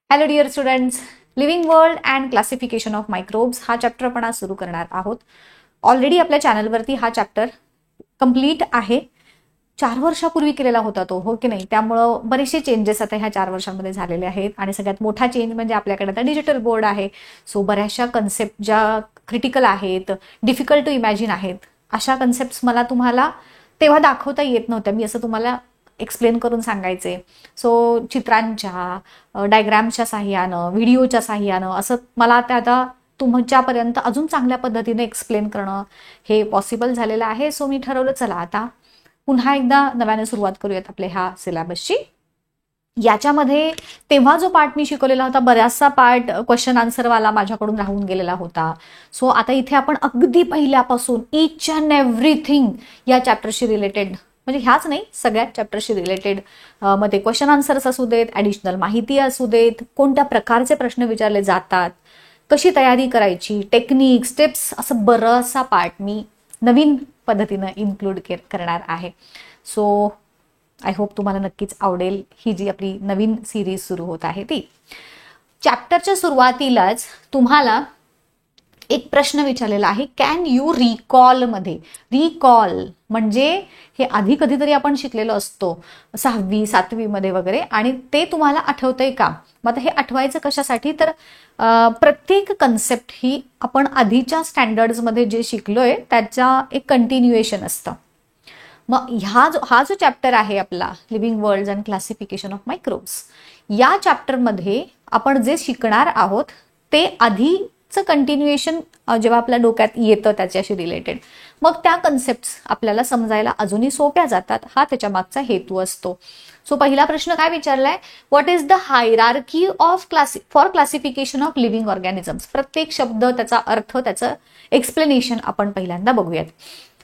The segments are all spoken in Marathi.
Hello dear students, living world and classification of microbes हा चॅप्टर आपण आज सुरू करणार आहोत. ऑलरेडी आपल्या चॅनलवरती हा चॅप्टर कंप्लीट आहे. 4 वर्षापूर्वी केलेला होता तो, हो की नाही? त्यामुळं बरेचसे चेंजेस आता ह्या 4 वर्षांमध्ये झालेले आहेत आणि सगळ्यात मोठा चेंज म्हणजे आपल्याकडे आता डिजिटल बोर्ड आहे. सो बऱ्याचशा कन्सेप्ट ज्या क्रिटिकल आहेत, डिफिकल्ट टू इमॅजिन आहेत, अशा कन्सेप्ट मला तुम्हाला तेव्हा दाखवता येत नव्हत्या. मी असं तुम्हाला एक्सप्लेन करून सांगायचे. सो चित्रांच्या, डायग्रामच्या साह्यानं, व्हिडिओच्या साह्यानं असं मला ते आता तुमच्यापर्यंत अजून चांगल्या पद्धतीने एक्सप्लेन करणं हे पॉसिबल झालेलं आहे. सो मी ठरवलं, चला आता पुन्हा एकदा नव्याने सुरुवात करूयात आपल्या ह्या सिलेबसची. याच्यामध्ये तेव्हा जो पार्ट मी शिकवलेला होता, बराचसा पार्ट क्वेश्चन आन्सरवाला माझ्याकडून राहून गेलेला होता. सो आता इथे आपण अगदी पहिल्यापासून इच अँड एव्हरीथिंग या चॅप्टरशी रिलेटेड, म्हणजे ह्याच नाही सगळ्या चॅप्टरशी रिलेटेड मध्ये क्वेश्चन आन्सर्स असू देत, ॲडिशनल माहिती असू देत, कोणत्या प्रकारचे प्रश्न विचारले जातात, कशी तयारी करायची, टेक्निक, स्टेप्स, असं बराचसा पार्ट मी नवीन पद्धतीनं इन्क्लूड करणार आहे. सो आय होप तुम्हाला नक्कीच आवडेल ही जी आपली नवीन सिरीज सुरू होत आहे ती. चॅप्टरच्या सुरुवातीलाच तुम्हाला एक प्रश्न विचारलेला आहे, कॅन यू रिकॉल मध्ये. रिकॉल म्हणजे हे आधी कधीतरी आपण शिकलेलो असतो 6वी 7वी मध्ये वगैरे, आणि ते तुम्हाला आठवतंय का? मग आता हे आठवायचं कशासाठी, तर प्रत्येक कन्सेप्ट ही आपण आधीच्या स्टँडर्ड्समध्ये जे शिकलोय त्याचा एक कंटिन्युएशन असतं. मग हा जो चॅप्टर आहे आपला living world and classification of microbes, या चॅप्टरमध्ये आपण जे शिकणार आहोत ते आधीचं कंटिन्युएशन जेव्हा आपल्या डोक्यात येतं त्याच्याशी रिलेटेड, मग त्या कन्सेप्ट आपल्याला समजायला अजूनही सोप्या जातात. हा त्याच्या मागचा हेतू असतो. सो पहिला प्रश्न काय विचारलाय, what is the hierarchy of for classification of living organisms. प्रत्येक शब्द, त्याचा अर्थ, त्याचं एक्सप्लेनेशन आपण पहिल्यांदा बघूयात.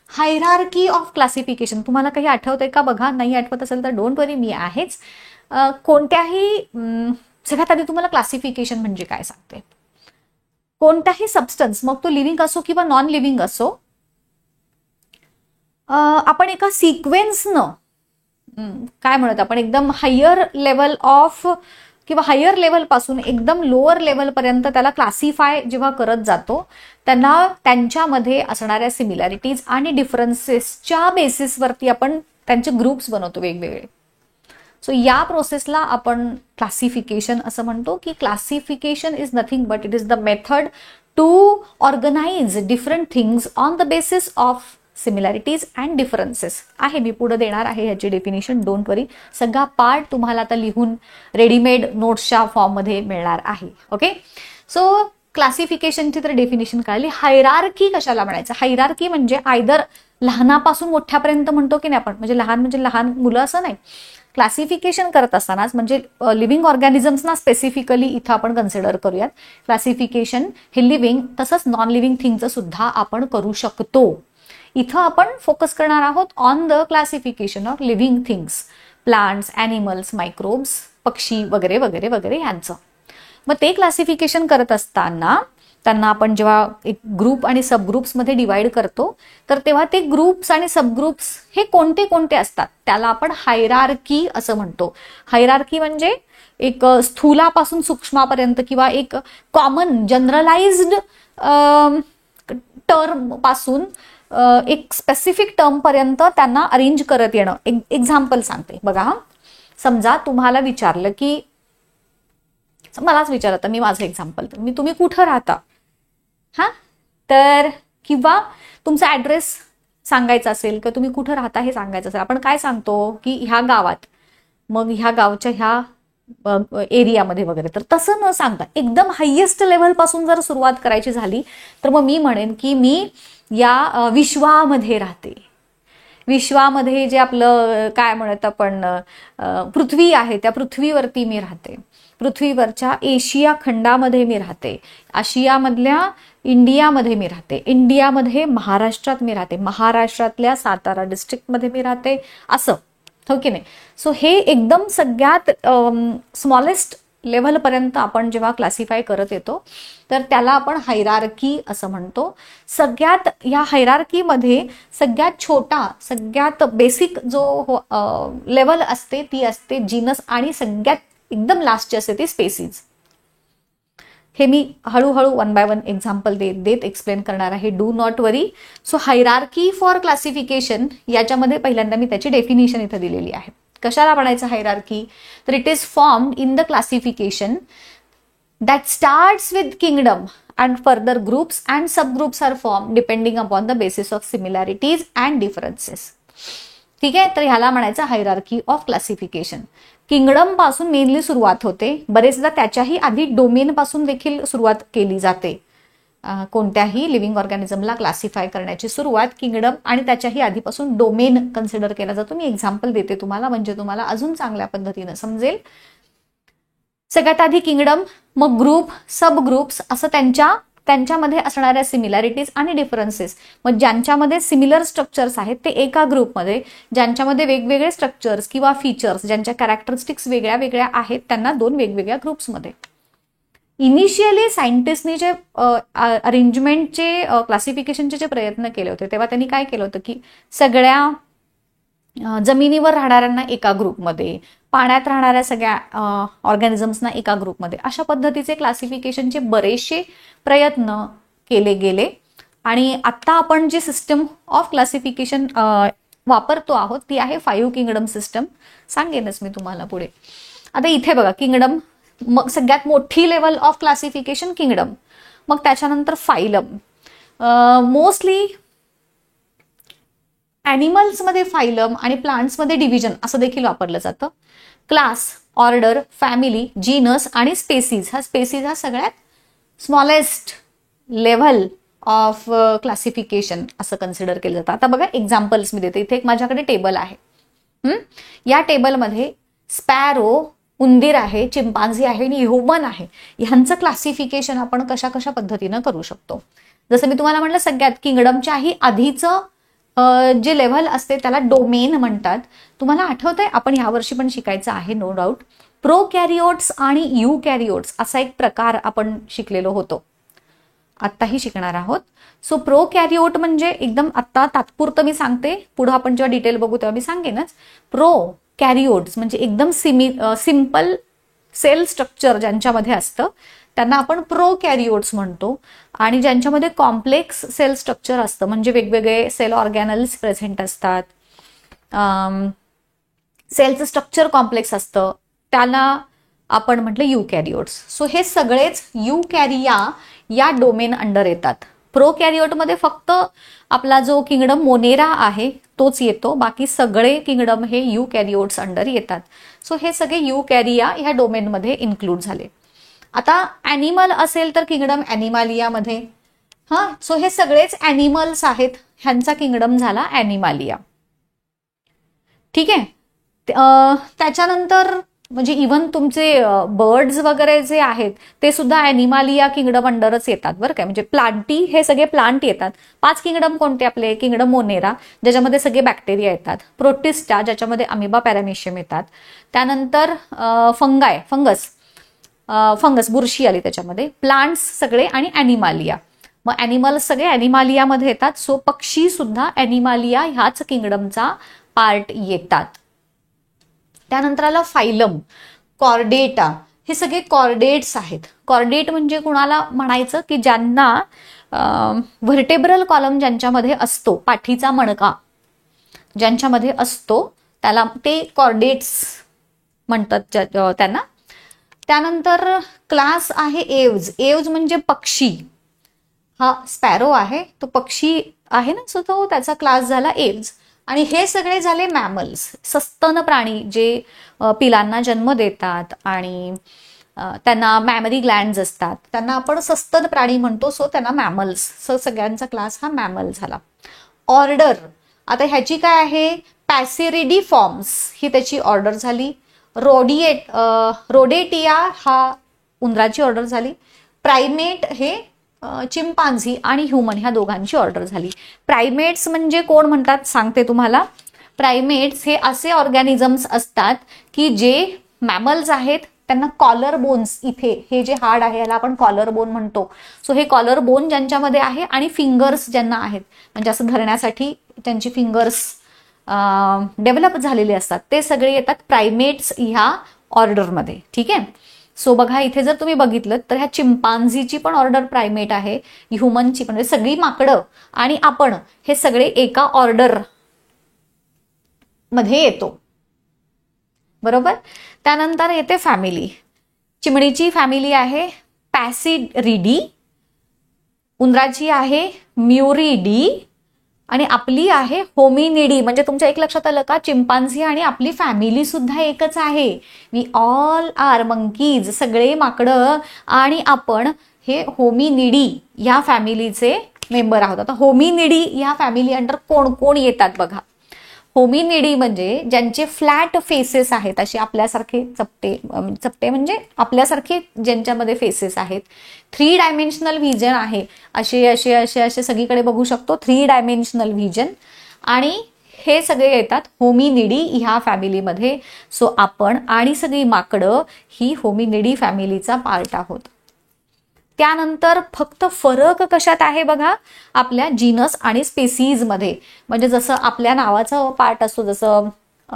हायरार्की ऑफ क्लासिफिकेशन तुम्हाला काही आठवतंय का? बघा, नाही आठवत असेल तर डोंट वरी, मी आहेच. कोणत्याही सगळ्यात आधी तुम्हाला क्लासिफिकेशन म्हणजे काय सांगते. कोणताही सबस्टन्स, मग तो लिव्हिंग असो किंवा नॉन लिव्हिंग असो, आपण एका सिक्वेन्सनं काय म्हणत, आपण एकदम हायर लेवल ऑफ किंवा हायर लेवल पासून एकदम लोअर लेवल पर्यंत त्याला क्लासिफाय जेव्हा करत जातो, त्यांना त्यांच्यामध्ये असणाऱ्या सिमिलॅरिटीज आणि डिफरन्सेसच्या बेसिसवरती आपण त्यांचे ग्रुप्स बनवतो वेगवेगळे. सो या प्रोसेसला आपण क्लासिफिकेशन असं म्हणतो, की classification is nothing but it is the method to organise different things on the basis of similarities and differences. आहे, मी पुढे देणार आहे ह्याची डेफिनेशन, डोंट वरी. सगळा पार्ट तुम्हाला आता लिहून रेडीमेड नोट्सच्या फॉर्ममध्ये मिळणार आहे. ओके, सो क्लासिफिकेशनची तर डेफिनेशन कळली. हायरार्की कशाला म्हणायचं? हायरार्की म्हणजे आयदर लहानापासून मोठ्यापर्यंत म्हणतो की नाही आपण, म्हणजे लहान मुलं असं नाही. क्लासिफिकेशन करत असतानाच म्हणजे लिव्हिंग ऑर्गॅनिझम्सना स्पेसिफिकली इथं आपण कन्सिडर करूयात. क्लासिफिकेशन हे लिव्हिंग तसंच नॉन लिव्हिंग थिंगचं सुद्धा आपण करू शकतो. इथं आपण फोकस करणार आहोत on the classification of living things, plants, animals, microbes, पक्षी वगैरे वगैरे वगैरे यांचं. मग ते क्लासिफिकेशन करत असताना त्यांना आपण जेव्हा एक ग्रुप आणि सबग्रुप्समध्ये डिवाइड करतो, तर तेव्हा ते ग्रुप्स आणि सबग्रुप्स हे कोणते कोणते असतात त्याला आपण हायरार्की असं म्हणतो. हायरार्की म्हणजे एक स्थूलापासून सूक्ष्मापर्यंत किंवा एक कॉमन जनरलाइज्ड टर्म पासून एक स्पेसिफिक टर्म पर्यंत त्यांना अरेंज करत येणं. एक एक्झाम्पल सांगते बघा. समजा तुम्हाला विचारलं की, मलाच विचारलं, मी माझं एक्झाम्पल, तुम्ही कुठं राहता, हा, तर किंवा तुमचा ऍड्रेस सांगायचा असेल किंवा तुम्ही कुठं राहता हे सांगायचं असेल, आपण काय सांगतो की ह्या गावात, मग ह्या गावच्या ह्या एरियामध्ये वगैरे. तर तसं न सांगता एकदम हायेस्ट लेव्हल पासून जर सुरुवात करायची झाली तर मग मी म्हणेन की मी या विश्वामध्ये राहते. विश्वामध्ये जे आपलं काय म्हणत आपण पृथ्वी आहे, त्या पृथ्वीवरती मी राहते. पृथ्वीवरच्या एशिया खंडामध्ये मी राहते. आशियामधल्या इंडियामध्ये मी राहते. इंडियामध्ये महाराष्ट्रात मी राहते. महाराष्ट्रातल्या सातारा डिस्ट्रिक्टमध्ये मी राहते. असं, हो की नाही? सो हे एकदम सगळ्यात स्मॉलेस्ट लेव्हलपर्यंत आपण जेव्हा क्लासिफाय करत येतो तर त्याला आपण हायरार्की असं म्हणतो. सगळ्यात या हायरार्कीमध्ये सगळ्यात छोटा, सगळ्यात बेसिक जो लेवल असते ती असते जीनस, आणि सगळ्यात एकदम लास्टची असते ती स्पेसीज. हे मी हळूहळू 1 by 1 एक्झाम्पल देत एक्सप्लेन करणार आहे. Do not worry. So hierarchy for classification याच्यामध्ये पहिल्यांदा मी त्याची डेफिनेशन इथं दिलेली आहे. कशाला म्हणायचं हायरार्की? तर it is formed in the classification that starts with kingdom and further groups and subgroups are formed depending upon the basis of similarities and differences. ठीक आहे, तर ह्याला म्हणायचं हायरार्की ऑफ क्लासिफिकेशन. किंगडम पासून मेनली सुरुवात होते. बरेचदा त्याच्याही आधी डोमेन पासून देखील सुरुवात केली जाते. कोणत्याही लिव्हिंग ऑर्गॅनिझमला क्लासिफाय करण्याची सुरुवात किंगडम आणि त्याच्याही आधीपासून डोमेन कन्सिडर केला जातो. मी एक्झाम्पल देते तुम्हाला, म्हणजे तुम्हाला अजून चांगल्या पद्धतीनं समजेल. सगळ्यात आधी किंगडम, मग ग्रुप, सब ग्रुप्स, असं त्यांच्यामध्ये असणाऱ्या सिमिलॅरिटीज आणि डिफरन्सेस. मग ज्यांच्यामध्ये सिमिलर स्ट्रक्चर्स आहेत ते एका ग्रुपमध्ये, ज्यांच्यामध्ये वेगवेगळे स्ट्रक्चर्स किंवा फीचर्स, ज्यांच्या कॅरेक्टरिस्टिक्स वेगळ्या वेगळ्या आहेत, त्यांना 2 वेगवेगळ्या ग्रुप्समध्ये. इनिशियली सायंटिस्टनी जे अरेंजमेंटचे क्लासिफिकेशनचे जे प्रयत्न केले होते तेव्हा त्यांनी काय केलं होतं की सगळ्या जमिनीवर राहणाऱ्यांना एका ग्रुपमध्ये, पाण्यात राहणाऱ्या सगळ्या ऑर्गॅनिझम्सना एका ग्रुपमध्ये, अशा पद्धतीचे क्लासिफिकेशनचे बरेचसे प्रयत्न केले गेले. आणि आता आपण जे सिस्टम ऑफ क्लासिफिकेशन वापरतो आहोत ती आहे 5 किंगडम सिस्टम. सांगेनच मी तुम्हाला पुढे. आता इथे बघा किंगडम, मग सगळ्यात मोठी लेवल ऑफ क्लासिफिकेशन किंगडम, मग त्याच्यानंतर फायलम. मोस्टली ॲनिमल्समध्ये फायलम आणि प्लांट्समध्ये डिव्हिजन असं देखील वापरलं जातं. क्लास, ऑर्डर, फॅमिली, जीनस आणि स्पेसीज. स्पेसीज हा सगळ्यात स्मॉलेस्ट लेव्हल ऑफ क्लासिफिकेशन असं कन्सिडर केलं जातं. आता बघा एक्झाम्पल्स मी देते. इथे एक माझ्याकडे टेबल आहे. या टेबलमध्ये स्पॅरो, उंदीर आहे, चिंपांझी आहे आणि ह्युमन आहे. ह्यांचं क्लासिफिकेशन आपण कशा कशा पद्धतीनं करू शकतो. जसं मी तुम्हाला म्हटलं सगळ्यात किंगडमच्याही आधीचं जे लेव्हल असते त्याला डोमेन म्हणतात. तुम्हाला आठवतंय आपण यावर्षी पण शिकायचं आहे नो डाऊट. प्रोकॅरियोट्स आणि युकॅरियोट्स असा एक प्रकार आपण शिकलेलो होतो, आत्ताही शिकणार आहोत. सो प्रोकॅरियोट म्हणजे एकदम आत्ता तात्पुरतं मी सांगते, पुढे आपण जेव्हा डिटेल बघू तेव्हा मी सांगेनच. प्रोकॅरियोट्स म्हणजे एकदम सिम्पल सेल स्ट्रक्चर ज्यांच्यामध्ये असतं त्यांना आपण प्रोकॅरियोट्स म्हणतो. आणि ज्यांच्यामध्ये कॉम्प्लेक्स सेल स्ट्रक्चर असतं म्हणजे वेगवेगळे सेल ऑर्गॅनल्स प्रेझेंट असतात, सेलचं स्ट्रक्चर कॉम्प्लेक्स असतं, त्याला आपण म्हटलं युकॅरियोट्स. सो हे सगळेच युकॅरिया या डोमेन अंडर येतात. प्रोकॅरियोटमध्ये फक्त आपला जो किंगडम मोनेरा आहे तोच येतो, बाकी सगळे किंगडम हे युकॅरियोट्स अंडर येतात. सो हे सगळे युकॅरिया ह्या डोमेनमध्ये इन्क्लूड झाले. आता ॲनिमल असेल तर किंगडम ॲनिमालियामध्ये. सो हे सगळेच ॲनिमल्स आहेत, ह्यांचा किंगडम झाला ॲनिमालिया. ठीक आहे. त्याच्यानंतर म्हणजे इव्हन तुमचे बर्ड्स वगैरे जे आहेत ते सुद्धा ॲनिमालिया किंगडम अंडरच येतात बरं काय. म्हणजे प्लांटी, हे सगळे प्लांट येतात. 5 किंगडम कोणते आपले? किंगडम मोनेरा ज्याच्यामध्ये सगळे बॅक्टेरिया येतात, प्रोटिस्टा ज्याच्यामध्ये अमिबा, पॅरामिशियम येतात, त्यानंतर फंगस बुरशी आली त्याच्यामध्ये, प्लांट्स सगळे आणि ॲनिमालिया. मग ॲनिमल्स सगळे ॲनिमालियामध्ये येतात. सो पक्षी सुद्धा ॲनिमालिया ह्याच किंगडमचा पार्ट येतात. त्यानंतर आला फायलम, कॉर्डेटा. हे सगळे कॉर्डेट्स आहेत. कॉर्डेट म्हणजे कुणाला म्हणायचं की ज्यांना व्हर्टेब्रल कॉलम ज्यांच्यामध्ये असतो, पाठीचा मणका ज्यांच्यामध्ये असतो त्याला ते कॉर्डेट्स म्हणतात त्यांना. त्यानंतर क्लास आहे एव्ज. एव्ज म्हणजे पक्षी. हा स्पॅरो आहे तो पक्षी आहे ना, सो तो त्याचा क्लास झाला एव्ज. आणि हे सगळे झाले मॅमल्स, सस्तन प्राणी जे पिलांना जन्म देतात आणि त्यांना मॅमरी ग्लँड्स असतात, त्यांना आपण सस्तन प्राणी म्हणतो. सो त्यांना मॅमल्स. सो सगळ्यांचा क्लास हा मॅमल झाला. ऑर्डर, आता ह्याची काय आहे? पॅसिरिडिफॉर्म्स ही त्याची ऑर्डर झाली. रोडेटिया हा उंदराची ऑर्डर झाली. प्रायमेट हे चिंपांझी आणि ह्युमन ह्या दोघांची ऑर्डर झाली. प्रायमेट्स म्हणजे कोण म्हणतात सांगते तुम्हाला. प्रायमेट्स हे असे ऑर्गॅनिझम्स असतात की जे मॅमल्स आहेत त्यांना कॉलर बोन्स, इथे हे जे हाड आहे याला आपण कॉलर बोन म्हणतो. सो हे कॉलर बोन ज्यांच्यामध्ये आहे आणि फिंगर्स ज्यांना आहेत म्हणजे असं धरण्यासाठी त्यांची फिंगर्स डेव्हलप झालेले असतात ते सगळे येतात प्रायमेट्स ह्या ऑर्डरमध्ये. ठीक आहे. सो बघा इथे जर तुम्ही बघितलं तर ह्या चिंपांझीची पण ऑर्डर प्रायमेट आहे, ह्युमनची पण, म्हणजे सगळी माकडं आणि आपण हे सगळे एका ऑर्डर मध्ये येतो, बरोबर. त्यानंतर येते फॅमिली. चिमणीची फॅमिली आहे पॅसिडरिडी, उंदराची आहे म्युरिडी आणि आपली आहे होमिनिडी. म्हणजे तुमच्या एक लक्षात आलं का, चिंपांझी आणि आपली फॅमिली सुद्धा एकच आहे. वी ऑल आर मंकीज, सगळे माकडं आणि आपण हे होमिनिडी या फॅमिलीचे मेंबर आहोत. आता होमिनिडी या फॅमिली अंडर कोण कोण येतात बघा. होमिनिडी म्हणजे ज्यांचे फ्लॅट फेसेस आहेत, असे आपल्यासारखे चपटे, चपटे म्हणजे आपल्यासारखे ज्यांच्यामध्ये फेसेस आहेत, 3 डायमेन्शनल व्हिजन आहे, असे असे असे असे सगळीकडे बघू शकतो, 3 डायमेन्शनल व्हिजन, आणि हे सगळे येतात होमिनिडी ह्या फॅमिलीमध्ये. सो आपण आणि सगळी माकडं ही होमिनिडी फॅमिलीचा पार्ट आहोत. त्यानंतर फक्त फरक कशात आहे बघा, आपल्या जीनस आणि स्पेसीज मध्ये. म्हणजे जसं आपल्या नावाचा पार्ट असतो, जसं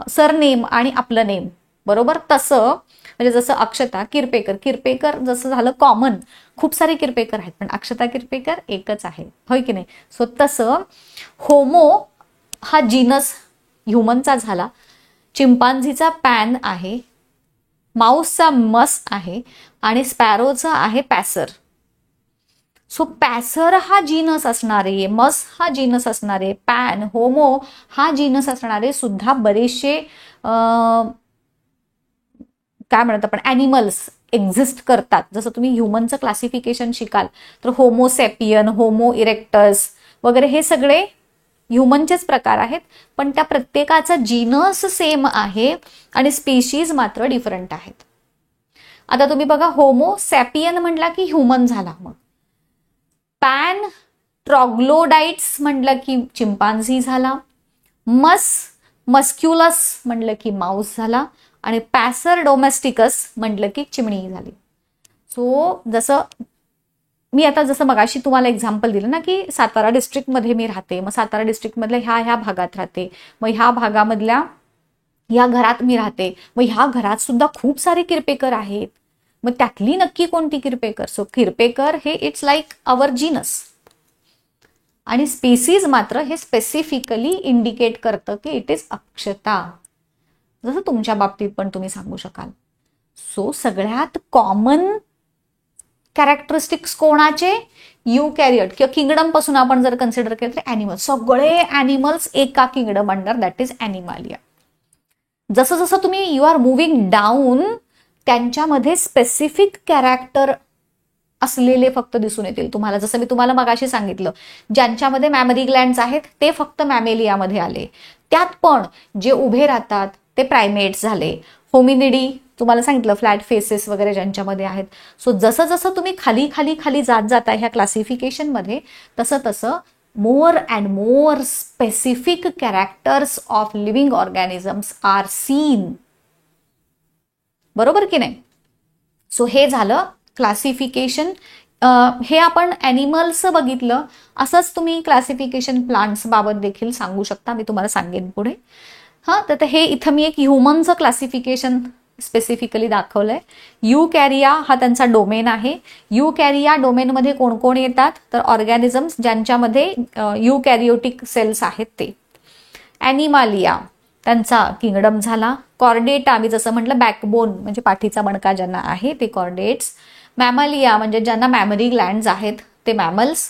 सरनेम आणि आपलं नेम, बरोबर, तसं म्हणजे जसं अक्षता किरपेकर, किरपेकर जसं झालं कॉमन, खूप सारे किरपेकर आहेत पण अक्षता किरपेकर एकच आहे, होय की नाही. सो तसं होमो हा जीनस ह्युमनचा झाला, चिंपांझीचा पॅन आहे, माऊसचा मस आहे आणि स्पॅरोचा आहे पॅसर. सो पॅसर हा जीनस असणारे, मस हा जीनस असणारे, पॅन, होमो हा जीनस असणारे सुद्धा बरेचसे काय म्हणतात आपण ॲनिमल्स एक्झिस्ट करतात. जसं तुम्ही ह्युमनचं क्लासिफिकेशन शिकाल तर होमोसेपियन, होमो इरेक्टस वगैरे हे सगळे ह्युमनचेच प्रकार आहेत, पण त्या प्रत्येकाचा जीनस सेम आहे आणि स्पीशीज मात्र डिफरंट आहेत. आता तुम्ही बघा, होमोसॅपियन म्हटला की ह्युमन झाला, मग पॅन ट्रॉग्लोडाइट्स म्हटलं की चिंपांझी झाला, मस्क्युलस म्हटलं की माऊस झाला आणि पॅसर डोमेस्टिकस म्हटलं की चिमणी झाली. सो जसं मी आता जसं मगाशी तुम्हाला एक्झाम्पल दिलं ना की सातारा डिस्ट्रिक्टमध्ये मी राहते, मग सातारा डिस्ट्रिक्टमधल्या ह्या भागात राहते, मग ह्या भागामधल्या या घरात मी राहते, मग ह्या घरात सुद्धा खूप सारे किरपेकर आहेत, मग त्यातली नक्की कोणती किरपेकर. सो किरपेकर हे इट्स लाईक अवर जीनस आणि स्पेसीज मात्र हे स्पेसिफिकली इंडिकेट करतं की इट इज अक्षता, जसं तुमच्या बाबतीत पण तुम्ही सांगू शकाल. सो सगळ्यात कॉमन कॅरेक्टरिस्टिक्स कोणाचे, युकॅरियोट किंवा किंगडम पासून आपण जर कन्सिडर केलं तर ॲनिमल, सगळे ॲनिमल्स एका किंगडम अंडर, दॅट इज ॲनिमालिया. जसं जसं तुम्ही यू आर मुव्हिंग डाऊन त्यांच्यामध्ये स्पेसिफिक कॅरेक्टर असलेले फक्त दिसून येतील तुम्हाला. जसं मी तुम्हाला मगाशी सांगितलं, ज्यांच्यामध्ये मॅमरी ग्लँड्स आहेत ते फक्त मॅमेलियामध्ये आले, त्यात पण जे उभे राहतात ते प्रायमेट्स झाले. होमिनिडी तुम्हाला सांगितलं फ्लॅट फेसेस वगैरे ज्यांच्यामध्ये आहेत. सो जसं जसं तुम्ही खाली खाली खाली जात जाता ह्या क्लासिफिकेशनमध्ये, तसं तसं more and more specific characters of living organisms are seen. बरोबर की नाही. सो हे झालं क्लासिफिकेशन. हे आपण ॲनिमल्स बघितलं, असंच तुम्ही क्लासिफिकेशन प्लांट्स बाबत देखील सांगू शकता, मी तुम्हाला सांगेन पुढे. तर हे इथं मी एक ह्युमनचं क्लासिफिकेशन स्पेसिफिकली दाखवलंय. युकॅरिया हा त्यांचा डोमेन आहे. युकॅरिया डोमेनमध्ये कोण कोण येतात तर ऑर्गॅनिझम्स ज्यांच्यामध्ये युकॅरियोटिक सेल्स आहेत ते. ॲनिमालिया त्यांचा किंगडम झाला. कॉर्डेटा मी जसं म्हटलं बॅकबोन म्हणजे पाठीचा मणका ज्यांना आहे ते कॉर्डेट्स. मॅमलिया म्हणजे ज्यांना मॅमरी ग्लँड्स आहेत ते मॅमल्स.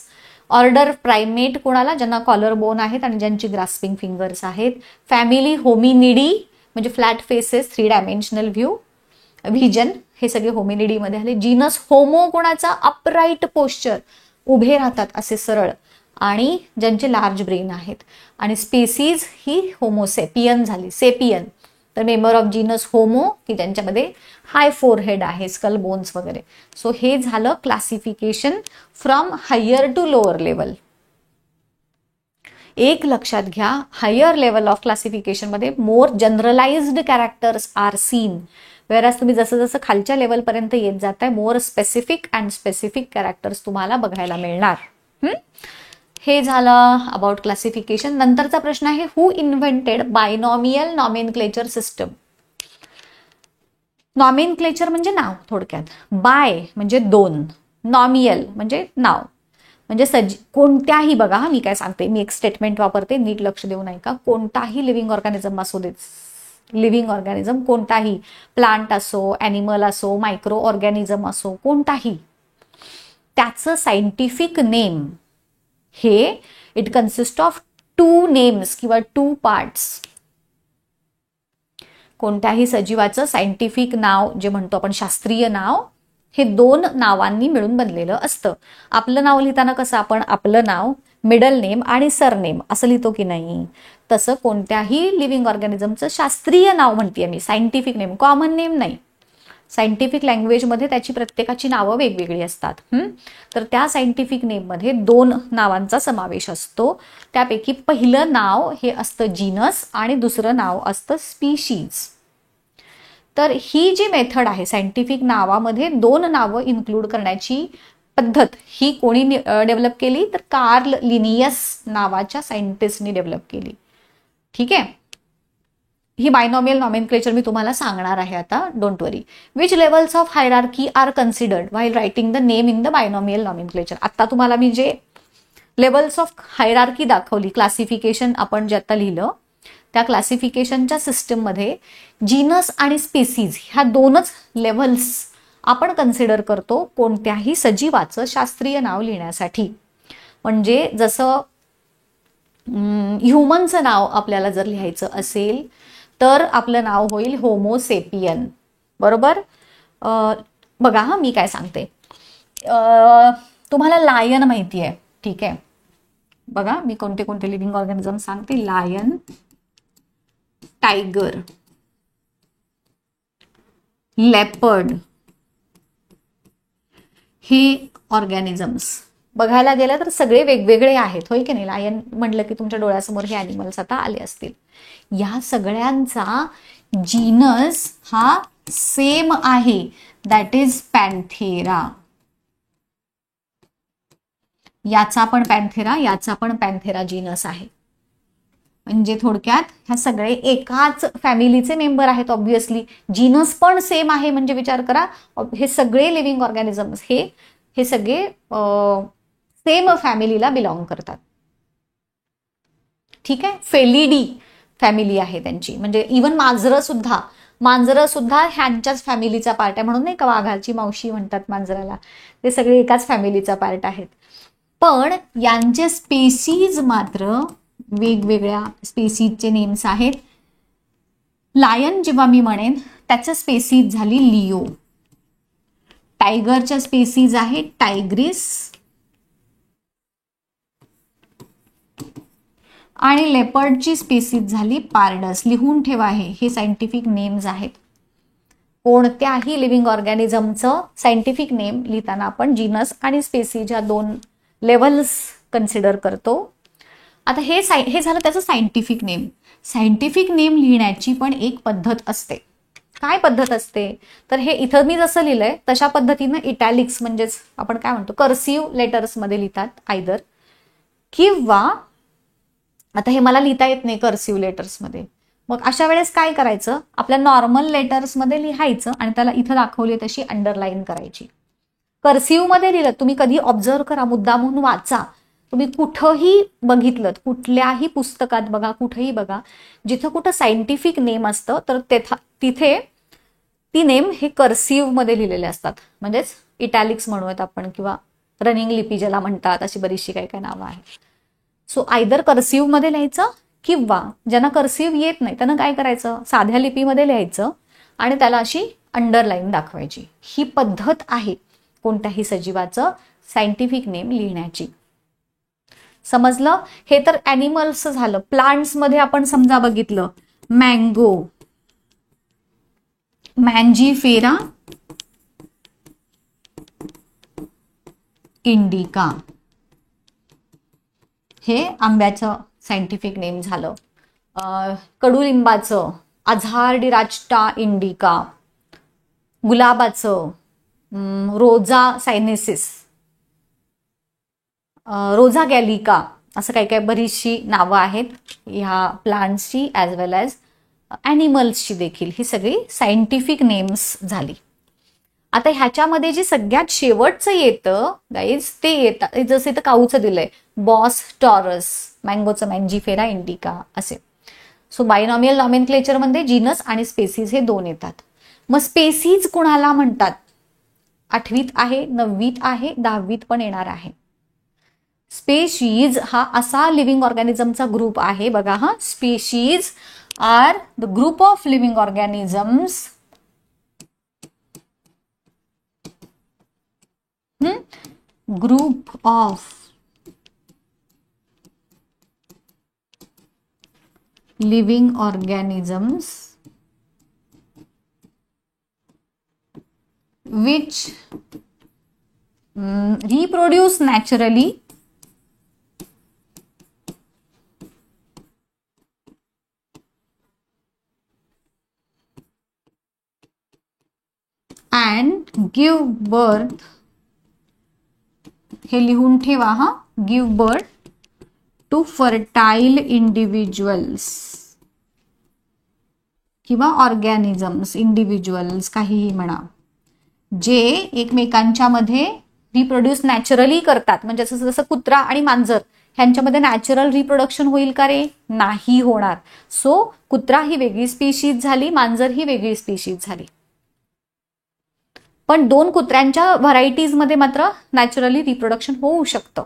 ऑर्डर प्रायमेट कोणाला, ज्यांना कॉलर बोन आहेत आणि ज्यांची ग्रास्पिंग फिंगर्स आहेत. फॅमिली होमिनिडी म्हणजे फ्लॅट फेसेस, 3 डायमेन्शनल व्हिजन, हे सगळे होमिनिडीमध्ये आले. जीनस होमो कोणाचा, अपराईट पोश्चर, उभे राहतात असे सरळ, आणि ज्यांचे लार्ज ब्रेन आहेत. आणि स्पेसीज ही होमोसेपियन झाली, सेपियन तर मेंबर ऑफ जीनस होमो की ज्यांच्यामध्ये हाय फोरहेड आहे, स्कल बोन्स वगैरे. सो हे झालं classification from higher to lower level. एक लक्षात घ्या, हायर लेवल ऑफ क्लासिफिकेशन मध्ये more generalised characters are seen, whereas तुम्ही जसं जसं खालच्या लेवलपर्यंत येत जाताय more specific and specific characters तुम्हाला बघायला मिळणार. हे झालं अबाउट क्लासिफिकेशन. नंतरचा प्रश्न आहे, who invented binomial nomenclature system. Nomenclature म्हणजे नाव थोडक्यात. बाय म्हणजे दोन, नॉमियल म्हणजे नाव. म्हणजे कोणत्याही, बघा मी काय सांगते, मी एक स्टेटमेंट वापरते, नीट लक्ष देऊ नये का. कोणताही लिव्हिंग ऑर्गॅनिझम असू देत, लिव्हिंग ऑर्गॅनिझम कोणताही, प्लांट असो, ॲनिमल असो, मायक्रो ऑर्गॅनिझम असो, कोणताही, त्याचं सायंटिफिक नेम हे इट कन्सिस्ट ऑफ 2 नेम्स किंवा 2 पार्ट्स. कोणत्याही सजीवाचं सायंटिफिक नाव जे म्हणतो आपण, शास्त्रीय नाव, हे 2 नावांनी मिळून बनलेलं असतं. आपलं नाव लिहिताना कसं आपण आपलं नाव, मिडल नेम आणि सरनेम असं लिहितो की नाही, तसं कोणत्याही लिव्हिंग ऑर्गॅनिझमचं शास्त्रीय नाव म्हणते मी, सायंटिफिक नेम, कॉमन नेम नाही. सायंटिफिक लँग्वेजमध्ये त्याची प्रत्येकाची नावं वेगवेगळी असतात. तर त्या सायंटिफिक नेममध्ये 2 नावांचा समावेश असतो. त्यापैकी पहिलं नाव हे असतं जीनस आणि दुसरं नाव असतं स्पीशीज. तर ही जी मेथड आहे सायंटिफिक नावामध्ये 2 नावं इन्क्लूड करण्याची पद्धत, ही कोणी डेव्हलप केली, तर कार्ल लिनियस नावाच्या सायंटिस्टनी डेव्हलप केली. ठीक आहे. ही बायनॉमियल नॉमेनक्लेचर मी तुम्हाला सांगणार आहे आता, don't worry. Which levels of hierarchy are considered while writing the name in the binomial nomenclature. आता तुम्हाला मी जे लेवल्स ऑफ हायरार्की दाखवली, क्लासिफिकेशन आपण जे आता लिहिलं, त्या क्लासिफिकेशनच्या सिस्टममध्ये जीनस आणि स्पेसीज ह्या 2च लेव्हल्स आपण कन्सिडर करतो कोणत्याही सजीवाचं शास्त्रीय नाव लिहिण्यासाठी. म्हणजे जसं ह्युमनचं नाव आपल्याला जर लिहायचं असेल तर आपलं नाव होईल होमोसेपियन, बरोबर. बघा मी काय सांगते, तुम्हाला लायन माहिती आहे, ठीक आहे. बघा मी कोणते कोणते लिव्हिंग ऑर्गॅनिझम सांगते. लायन, टायगर, लेपर्ड, हे ऑर्गॅनिझम्स बघायला गेलं तर सगळे वेगवेगळे आहेत, होय की नाही. लायन म्हटलं की तुमच्या डोळ्यासमोर हे ॲनिमल्स आता आले असतील. या सगळ्यांचा जीनस हा सेम आहे, दॅट इज पॅन्थेरा. याचा पण पॅन्थेरा, याचा पण पॅन्थेरा जीनस आहे. म्हणजे थोडक्यात ह्या सगळे एकाच फॅमिलीचे मेंबर आहेत. ऑब्व्हियसली जीनस पण सेम आहे, म्हणजे विचार करा, हे सगळे लिव्हिंग ऑर्गॅनिझम्स हे सगळे सेम फॅमिलीला बिलॉंग करतात. ठीक आहे. फेलिडी फॅमिली आहे त्यांची, म्हणजे इवन मांजरं सुद्धा ह्यांच्याच फॅमिलीचा पार्ट आहे. म्हणून नाही का वाघाची मावशी म्हणतात मांजराला, ते सगळे एकाच फॅमिलीचा पार्ट आहेत. पण यांचे स्पेसीज मात्र वेगवेगळ्या स्पेसीजचे नेम्स आहेत. लायन जेव्हा मी म्हणेन त्याच्या स्पेसीज झाली लिओ, टायगरच्या स्पेसीज आहे टायग्रिस, आणि लेपर्डची स्पेसीज झाली पार्डस. लिहून ठेवा, हे सायंटिफिक नेम्स आहेत. कोणत्याही लिव्हिंग ऑर्गॅनिझमचं सायंटिफिक नेम लिहिताना आपण जीनस आणि स्पेसीज ह्या 2 लेव्हल्स कन्सिडर करतो. आता हे झालं त्याचं सायंटिफिक नेम. सायंटिफिक नेम लिहिण्याची पण एक पद्धत असते. काय पद्धत असते, तर हे इथं मी जसं लिहिलंय तशा पद्धतीनं इटॅलिक्स म्हणजेच आपण काय म्हणतो कर्सिव्ह लेटर्समध्ये लिहितात आयदर, किंवा आता हे मला लिहिता येत नाही कर्सिव्ह लेटर्समध्ये, मग अशा वेळेस काय करायचं, आपल्या नॉर्मल लेटर्समध्ये लिहायचं आणि त्याला इथं दाखवली तशी अंडरलाईन करायची. कर्सिव्हमध्ये लिहिलं, तुम्ही कधी ऑब्झर्व करा, मुद्दामून वाचा, तुम्ही कुठंही बघितलं, कुठल्याही पुस्तकात बघा, कुठेही बघा, जिथं कुठं सायंटिफिक नेम असतं तर तिथे ती नेम हे कर्सिव्हमध्ये लिहिलेले असतात, म्हणजेच इटॅलिक्स म्हणूयात आपण, किंवा रनिंग लिपी ज्याला म्हणतात, अशी बरीचशी काही काही नावं आहेत. सो आयदर कर्सिव्हमध्ये लिहायचं, किंवा ज्यांना कर्सिव्ह येत नाही त्यांना काय करायचं, साध्या लिपीमध्ये लिहायचं आणि त्याला अशी अंडरलाईन दाखवायची. ही पद्धत आहे कोणत्याही सजीवाचं सायंटिफिक नेम लिहिण्याची. समजलं. हे तर ॲनिमल्स झालं. प्लांट्समध्ये आपण समजा बघितलं, मँगो, मँजीफेरा इंडिका, हे आंब्याचं सायंटिफिक नेम झालं. कडुलिंबाचं अझार्डिरास्टा इंडिका, गुलाबाचं रोजा सायनेसिस, रोझा गॅलिका, असं काही काही बरीचशी नावं आहेत ह्या प्लांट्सची ॲज वेल ॲज ॲनिमल्सची देखील, ही सगळी सायंटिफिक नेम्स झाली. आता ह्याच्यामध्ये जे सगळ्यात शेवटचं येतं गाईज ते येतं, जसं इथं काऊचं दिलंय बॉस टॉरस, मँगोचं मँजिफेरा इंडिका असे. सो बायनॉमियल नॉमेनक्लेचरमध्ये जीनस आणि स्पेसीज हे दोन येतात. मग स्पेसीज कुणाला म्हणतात? 8वीत आहे, 9वीत आहे, 10वीत पण येणार आहे. स्पेशीज हा असा लिव्हिंग ऑर्गॅनिझमचा ग्रुप आहे बघा. हा species are the group of living organisms group of living organisms which reproduce naturally and give birth, हे लिहून ठेवा हा, give birth to fertile individuals किंवा ऑर्गॅनिझम्स, इंडिव्हिज्युअल्स काहीही म्हणा, जे एकमेकांच्या मध्ये रिप्रोड्यूस नॅचरली करतात. म्हणजे जसं कुत्रा आणि मांजर ह्यांच्यामध्ये नॅचरल रिप्रोडक्शन होईल का रे? नाही होणार. सो कुत्रा ही वेगळी स्पीशीज झाली, मांजर ही वेगळी स्पीशीज झाली. पण दोन कुत्र्यांच्या व्हरायटीजमध्ये मात्र नॅचरली रिप्रोडक्शन होऊ शकतं.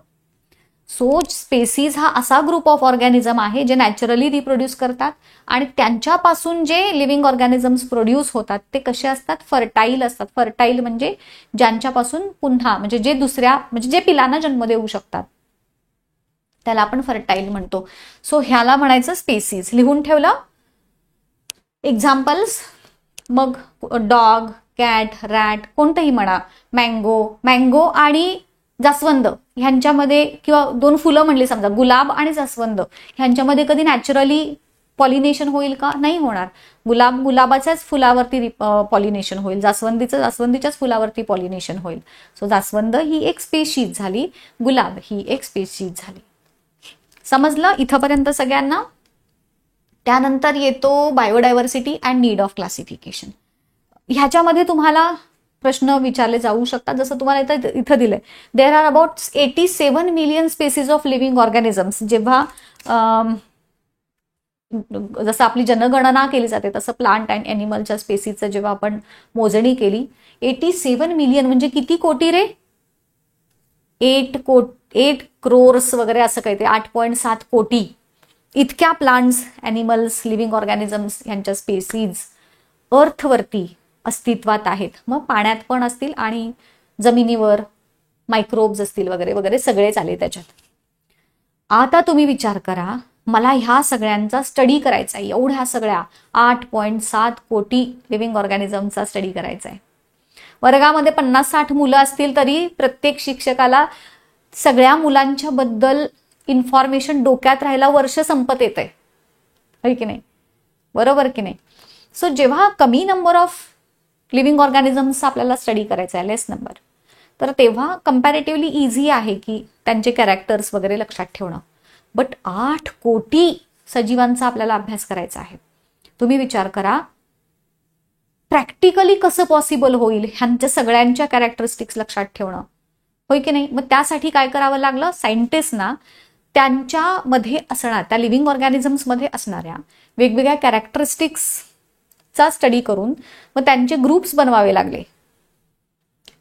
सो स्पेसीज हा असा ग्रुप ऑफ ऑर्गॅनिझम आहे जे नॅचरली रिप्रोड्यूस करतात आणि त्यांच्यापासून जे लिव्हिंग ऑर्गॅनिझम्स प्रोड्यूस होतात ते कसे असतात? फर्टाईल असतात. फर्टाईल म्हणजे ज्यांच्यापासून पुन्हा म्हणजे जे दुसऱ्या म्हणजे जे पिलांना जन्म देऊ शकतात त्याला आपण फर्टाईल म्हणतो. सो ह्याला म्हणायचं स्पेसीज. लिहून ठेवलं एक्झाम्पल्स. मग डॉग, कॅट, रॅट कोणतंही म्हणा, मँगो आणि जास्वंद ह्यांच्यामध्ये, किंवा दोन फुलं म्हणली समजा गुलाब आणि जास्वंद ह्यांच्यामध्ये कधी नॅचरली पॉलिनेशन होईल का? नाही होणार. गुलाबाच्याच फुलावरती पॉलिनेशन होईल, जास्वंदीच्याच फुलावरती पॉलिनेशन होईल. सो जास्वंद ही एक स्पेशीज झाली, गुलाब ही एक स्पेशीज झाली. समजलं इथंपर्यंत सगळ्यांना? त्यानंतर येतो biodiversity and need of classification. ह्याच्यामध्ये तुम्हाला प्रश्न विचारले जाऊ शकतात. जसं तुम्हाला इथं दिलंय, there are about 87 million species of living organisms. जेव्हा जसं आपली जनगणना केली जाते तसं प्लांट अँड ॲनिमलच्या स्पेसीजचं जेव्हा आपण मोजणी केली, 87 मिलियन म्हणजे किती कोटी रे? 8 crores वगैरे असं काही ते 8.7 कोटी इतक्या प्लांट्स, ॲनिमल्स, लिव्हिंग ऑर्गॅनिझम्स यांच्या स्पेसीज अर्थवरती अस्तित्वात आहेत. मग पाण्यात पण असतील आणि जमिनीवर मायक्रोब्स असतील वगैरे वगैरे सगळेच आले त्याच्यात. आता तुम्ही विचार करा, मला ह्या सगळ्यांचा स्टडी करायचा आहे, एवढ्या सगळ्या 8.7 कोटी लिव्हिंग ऑर्गॅनिझमचा स्टडी करायचा आहे. वर्गामध्ये 50-60 मुलं असतील तरी प्रत्येक शिक्षकाला सगळ्या मुलांच्या बद्दल इन्फॉर्मेशन डोक्यात राहायला वर्ष संपत येत आहे की नाही? बरोबर की नाही? सो जेव्हा कमी नंबर ऑफ लिव्हिंग ऑर्गॅनिझम्स आपल्याला स्टडी करायचा आहे, लेस नंबर, तर तेव्हा कम्पॅरेटिव्हली इझी आहे की त्यांचे कॅरेक्टर्स वगैरे लक्षात ठेवणं. बट 8 कोटी सजीवांचा आपल्याला अभ्यास करायचा आहे. तुम्ही विचार करा प्रॅक्टिकली कसं पॉसिबल होईल ह्यांच्या सगळ्यांच्या कॅरेक्टरिस्टिक्स लक्षात ठेवणं, होय की नाही? मग त्यासाठी काय करावं लागलं? सायंटिस्टना त्यांच्यामध्ये असणार, त्या लिव्हिंग ऑर्गॅनिझम्समध्ये असणाऱ्या वेगवेगळ्या कॅरेक्टरिस्टिक्सचा स्टडी करून मग त्यांचे ग्रुप्स बनवावे लागले.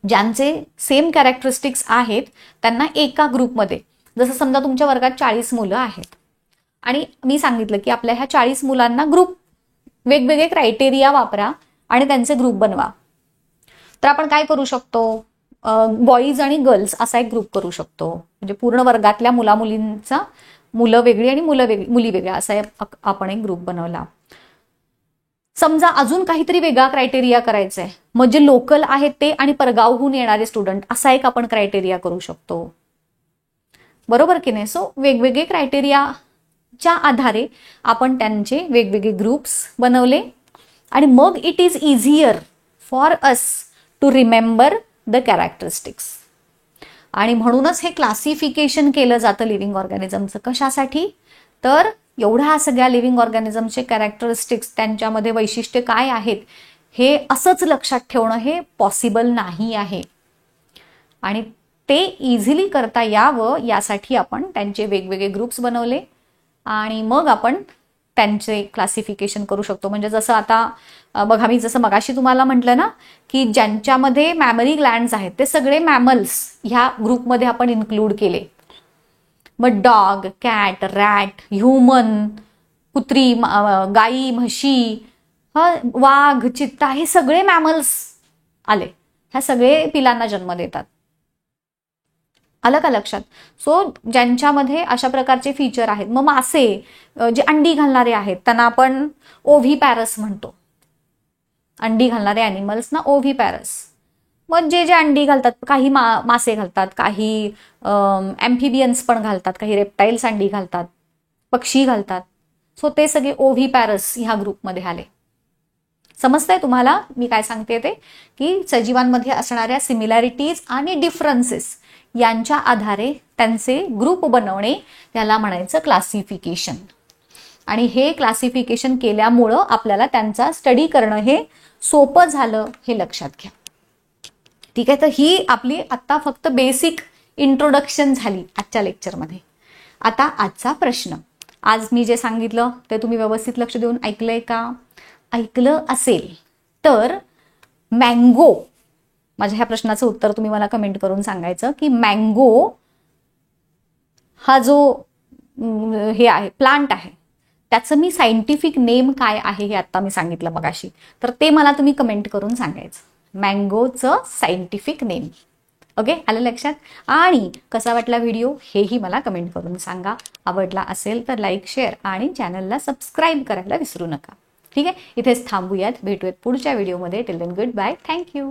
ज्यांचे सेम कॅरेक्टरिस्टिक्स आहेत त्यांना एका ग्रुपमध्ये, जसं समजा तुमच्या वर्गात 40 मुलं आहेत आणि मी सांगितलं की आपल्या ह्या 40 मुलांना ग्रुप, वेगवेगळे क्रायटेरिया वापरा आणि त्यांचे ग्रुप बनवा. तर आपण काय करू शकतो? बॉईज आणि गर्ल्स असा एक ग्रुप करू शकतो. म्हणजे पूर्ण वर्गातल्या मुलींचा, मुलं वेगळी आणि मुली वेगळ्या असा आपण एक ग्रुप बनवला. समजा अजून काहीतरी वेगळा क्रायटेरिया करायचा आहे, मग जे लोकल आहेत ते आणि परगावहून येणारे स्टुडंट असा एक आपण क्रायटेरिया करू शकतो. बरोबर की नाही? सो वेगवेगळे क्रायटेरियाच्या आधारे आपण त्यांचे वेगवेगळे ग्रुप्स बनवले आणि मग it is easier for us to remember the characteristics. आणि म्हणूनच हे क्लासिफिकेशन केलं जातं लिव्हिंग ऑर्गॅनिझमचं. कशासाठी? तर एवढ्या सगळ्या लिव्हिंग ऑर्गॅनिझमचे कॅरेक्टरिस्टिक्स, त्यांच्यामध्ये वैशिष्ट्ये काय आहेत, हे असंच लक्षात ठेवणं हे पॉसिबल नाही आहे. आणि ते इझिली करता यावं यासाठी आपण त्यांचे वेगवेगळे ग्रुप्स बनवले आणि मग आपण त्यांचे क्लासिफिकेशन करू शकतो. म्हणजे जसं आता बघा, मी जसं मगाशी तुम्हाला म्हटलं ना की ज्यांच्यामध्ये मॅमरी ग्लँड्स आहेत ते सगळे मॅमल्स ह्या ग्रुपमध्ये आपण इन्क्लूड केले. मग डॉग, कॅट, रॅट, ह्युमन, कुत्री, गाई, म्हशी, वाघ, चित्ता, हे सगळे मॅमल्स आले. ह्या सगळे पिलांना जन्म देतात. आलं का लक्षात? सो ज्यांच्यामध्ये अशा प्रकारचे फीचर आहेत. मग मासे जे अंडी घालणारे आहेत त्यांना आपण ओव्हीपॅरस म्हणतो. अंडी घालणारे ॲनिमल्स ना ओव्हीपॅरस. मग जे अंडी घालतात, काही मासे घालतात, काही ॲम्फिबियन्स पण घालतात, काही रेप्टाईल्स अंडी घालतात, पक्षी घालतात. सो ते सगळे ओव्हीपॅरस ह्या ग्रुपमध्ये आले. समजतंय तुम्हाला मी काय सांगते ते? की सजीवांमध्ये असणाऱ्या सिमिलॅरिटीज आणि डिफरन्सेस यांच्या आधारे त्यांचे ग्रुप बनवणे, त्याला म्हणायचं क्लासिफिकेशन. आणि हे क्लासिफिकेशन केल्यामुळं आपल्याला त्यांचा स्टडी करणं हे सोपं झालं, हे लक्षात घ्या. ठीक आहे, तर ही आपली आता फक्त बेसिक इंट्रोडक्शन झाली आजच्या लेक्चरमध्ये. आता आजचा प्रश्न, आज मी जे सांगितलं ते तुम्ही व्यवस्थित लक्ष देऊन ऐकलंय का? ऐकलं असेल तर मँगो, माझ्या ह्या प्रश्नाचं उत्तर तुम्ही मला कमेंट करून सांगायचं की मँगो हा जो हे आहे प्लांट आहे त्याचं मी सायंटिफिक नेम काय आहे हे आता मी सांगितलं मगाशी, तर ते मला तुम्ही कमेंट करून सांगायचं, मँगोचं सायंटिफिक नेम. ओके, आलं लक्षात? आणि कसा वाटला व्हिडिओ हेही मला कमेंट करून सांगा. आवडला असेल तर लाईक, शेअर आणि चॅनलला सबस्क्राईब करायला विसरू नका. ठीक आहे, इथेच थांबूयात. भेटूयात पुढच्या व्हिडिओमध्ये. Till then good bye. Thank you.